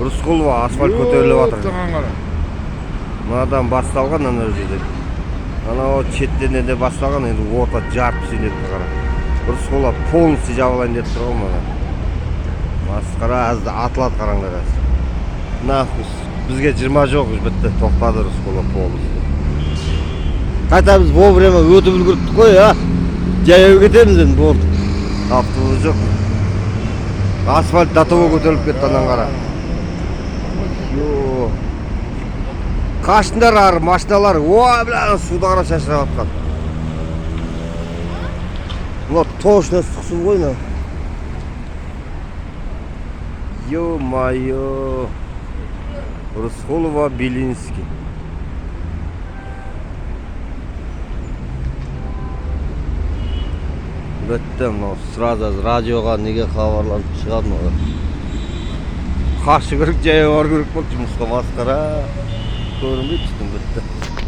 Рысқұлова асфальт көтеріліп жатыр. Таған қара. Мынадан басталған ана жерде. Анау шеттен де басталған, енді орта жарып сүйнетті қара. Рысқұлова полностью жабылайын деп тұр ғой мына. Масқара атылады қараңдар қазір. Нахуй бізге 20 жоқ, бітті, тоқтады Рысқұлова полностью. Қайта біз вовремя өтіп үлгірттік қой, а? Жаяу кетеміз енді болды. Автобус жоқ. Асфальт датова көтеріліп кетті анан қара. Қашындар ары машиналар, ой, бля, суда қара шашырап атқан. Мына точно сұқсыз ғой мына. Ё-моё. Рысқұлова, Белинский. Бітті, мынау сразу радиоға неге хабарланып шығады мына. Қашы керек, жаяу ары керек болды жұмысқа, масқара. Көрінбейді, бітті.